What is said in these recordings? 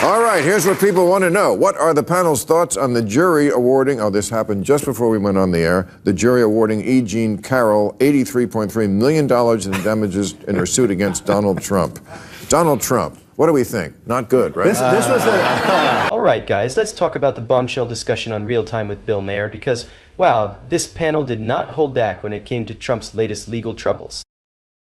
All right, here's what people want to know. What are the panel's thoughts on the jury awarding, this happened just before we went on the air, the jury awarding E. Jean Carroll $83.3 million in damages in her suit against Donald Trump. Donald Trump, what do we think? Not good, right? This was All right, guys, let's talk about the bombshell discussion on Real Time with Bill Maher because, wow, this panel did not hold back when it came to Trump's latest legal troubles.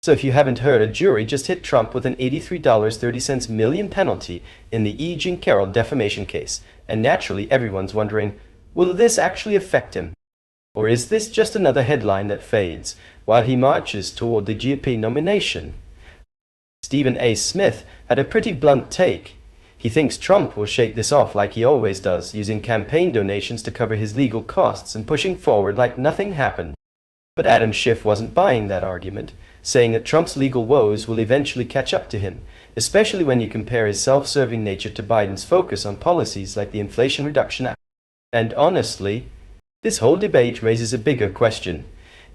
So if you haven't heard, a jury just hit Trump with an $83.30 million penalty in the E. Jean Carroll defamation case. And naturally, everyone's wondering, will this actually affect him? Or is this just another headline that fades while he marches toward the GOP nomination? Stephen A. Smith had a pretty blunt take. He thinks Trump will shake this off like he always does, using campaign donations to cover his legal costs and pushing forward like nothing happened. But Adam Schiff wasn't buying that argument, saying that Trump's legal woes will eventually catch up to him, especially when you compare his self-serving nature to Biden's focus on policies like the Inflation Reduction Act. And honestly, this whole debate raises a bigger question.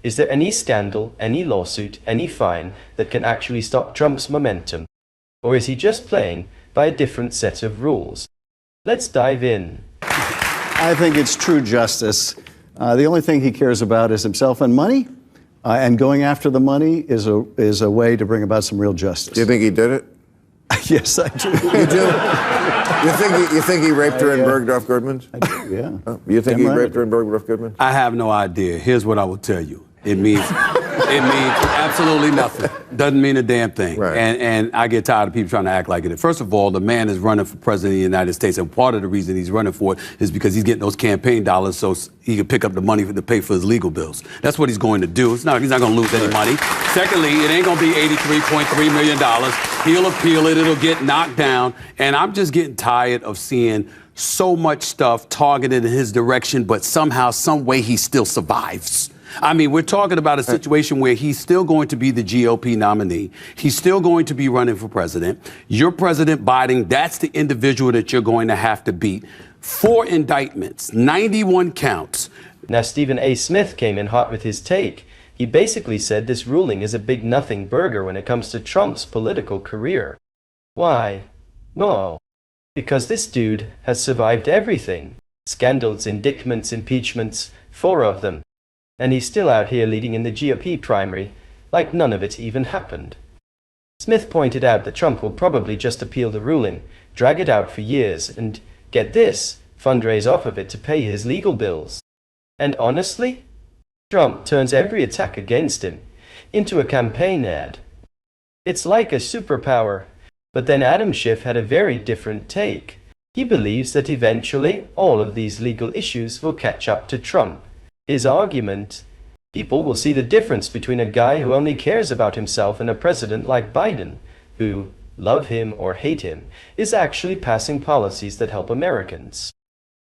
Is there any scandal, any lawsuit, any fine that can actually stop Trump's momentum? Or is he just playing by a different set of rules? Let's dive in. I think it's true justice. The only thing he cares about is himself and money, and going after the money is a way to bring about some real justice. Do you think he did it? Yes, I do. You do? You think he raped her in Bergdorf Goodman's? I do, yeah. Oh, you think he raped her in Bergdorf Goodman? I have no idea. Here's what I will tell you. It means absolutely nothing. Doesn't mean a damn thing. Right. And I get tired of people trying to act like it. First of all, the man is running for president of the United States, and part of the reason he's running for it is because he's getting those campaign dollars so he can pick up the money to pay for his legal bills. That's what he's going to do. He's not going to lose any money. Secondly, it ain't going to be $83.3 million. He'll appeal it. It'll get knocked down. And I'm just getting tired of seeing so much stuff targeted in his direction, but somehow, some way, he still survives. I mean, we're talking about a situation where he's still going to be the GOP nominee. He's still going to be running for president. You're President Biden. That's the individual that you're going to have to beat. 4 indictments, 91 counts. Now, Stephen A. Smith came in hot with his take. He basically said this ruling is a big nothing burger when it comes to Trump's political career. Why? No. Because this dude has survived everything. Scandals, indictments, impeachments, 4 of them. And he's still out here leading in the GOP primary, like none of it even happened. Smith pointed out that Trump will probably just appeal the ruling, drag it out for years, and, get this, fundraise off of it to pay his legal bills. And honestly, Trump turns every attack against him into a campaign ad. It's like a superpower. But then Adam Schiff had a very different take. He believes that eventually all of these legal issues will catch up to Trump. His argument, people will see the difference between a guy who only cares about himself and a president like Biden, who, love him or hate him, is actually passing policies that help Americans.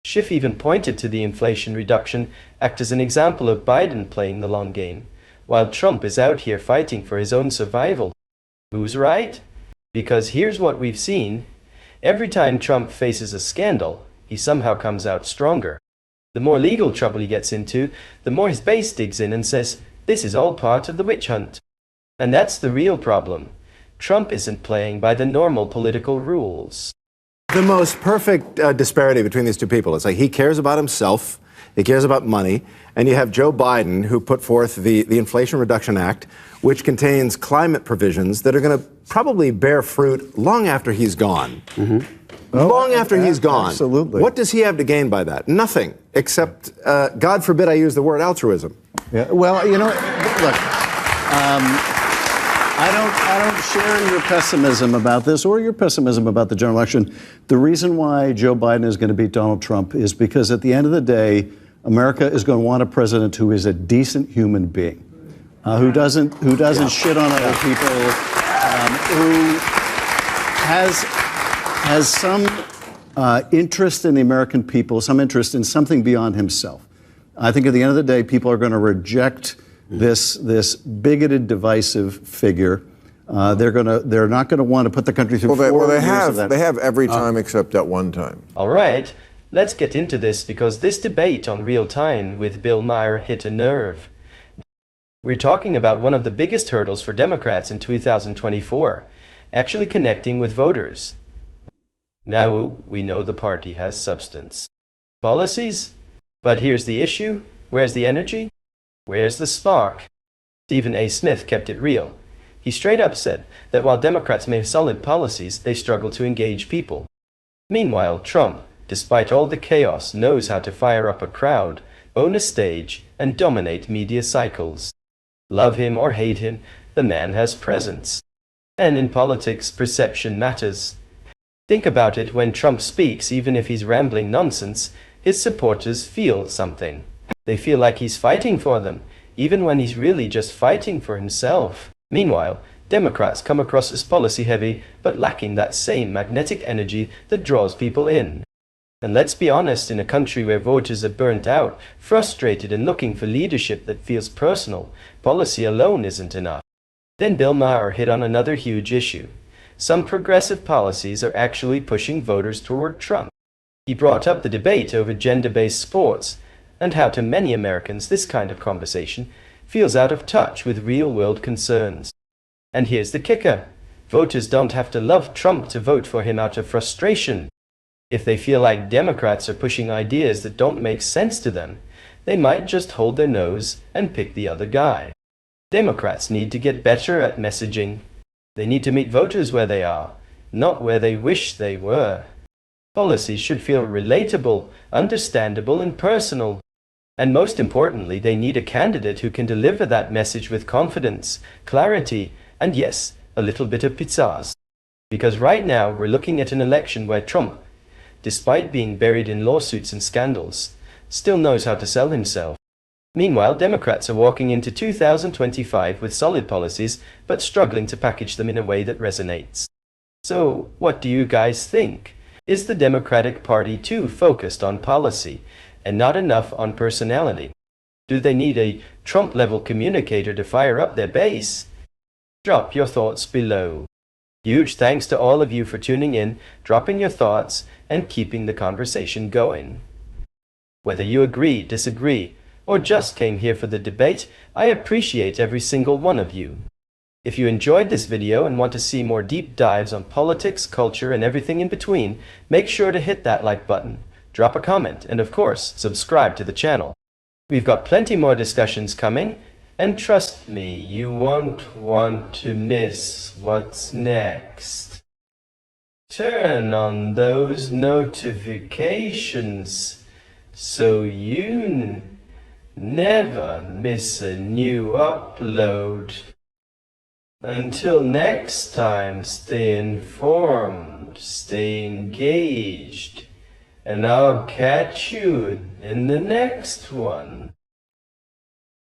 Schiff even pointed to the Inflation Reduction Act as an example of Biden playing the long game, while Trump is out here fighting for his own survival. Who's right? Because here's what we've seen. Every time Trump faces a scandal, he somehow comes out stronger. The more legal trouble he gets into, the more his base digs in and says, this is all part of the witch hunt. And that's the real problem. Trump isn't playing by the normal political rules. The most perfect disparity between these two people. It's like he cares about himself, he cares about money, and you have Joe Biden, who put forth the Inflation Reduction Act, which contains climate provisions that are going to probably bear fruit long after he's gone. Mm-hmm. Long after he's gone. Absolutely. What does he have to gain by that? Nothing, except, God forbid I use the word altruism. Yeah, well, you know, look, I don't share your pessimism about this or your pessimism about the general election. The reason why Joe Biden is going to beat Donald Trump is because at the end of the day, America is going to want a president who is a decent human being, who doesn't shit on other people, who has some interest in the American people, some interest in something beyond himself. I think at the end of the day, people are going to reject this bigoted, divisive figure. They're not going to want to put the country through 4 years of that. They have every time except at one time. All right, let's get into this because this debate on Real Time with Bill Maher hit a nerve. We're talking about one of the biggest hurdles for Democrats in 2024, actually connecting with voters. Now we know the party has substance. Policies? But here's the issue. Where's the energy? Where's the spark? Stephen A. Smith kept it real. He straight up said that while Democrats may have solid policies, they struggle to engage people. Meanwhile, Trump, despite all the chaos, knows how to fire up a crowd, own a stage, and dominate media cycles. Love him or hate him, the man has presence. And in politics, perception matters. Think about it, when Trump speaks, even if he's rambling nonsense, his supporters feel something. They feel like he's fighting for them, even when he's really just fighting for himself. Meanwhile, Democrats come across as policy-heavy, but lacking that same magnetic energy that draws people in. And let's be honest, in a country where voters are burnt out, frustrated and looking for leadership that feels personal, policy alone isn't enough. Then Bill Maher hit on another huge issue. Some progressive policies are actually pushing voters toward Trump. He brought up the debate over gender-based sports, and how to many Americans this kind of conversation feels out of touch with real-world concerns. And here's the kicker. Voters don't have to love Trump to vote for him out of frustration. If they feel like Democrats are pushing ideas that don't make sense to them, they might just hold their nose and pick the other guy. Democrats need to get better at messaging. They need to meet voters where they are, not where they wish they were. Policies should feel relatable, understandable, and personal. And most importantly, they need a candidate who can deliver that message with confidence, clarity, and yes, a little bit of pizzazz. Because right now, we're looking at an election where Trump, despite being buried in lawsuits and scandals, still knows how to sell himself. Meanwhile, Democrats are walking into 2025 with solid policies, but struggling to package them in a way that resonates. So, what do you guys think? Is the Democratic Party too focused on policy and not enough on personality? Do they need a Trump-level communicator to fire up their base? Drop your thoughts below. Huge thanks to all of you for tuning in, dropping your thoughts, and keeping the conversation going. Whether you agree, disagree, or just came here for the debate, I appreciate every single one of you. If you enjoyed this video and want to see more deep dives on politics, culture, and everything in between, make sure to hit that like button, drop a comment, and of course, subscribe to the channel. We've got plenty more discussions coming, and trust me, you won't want to miss what's next. Turn on those notifications so you never miss a new upload. Until next time, stay informed, stay engaged, and I'll catch you in the next one.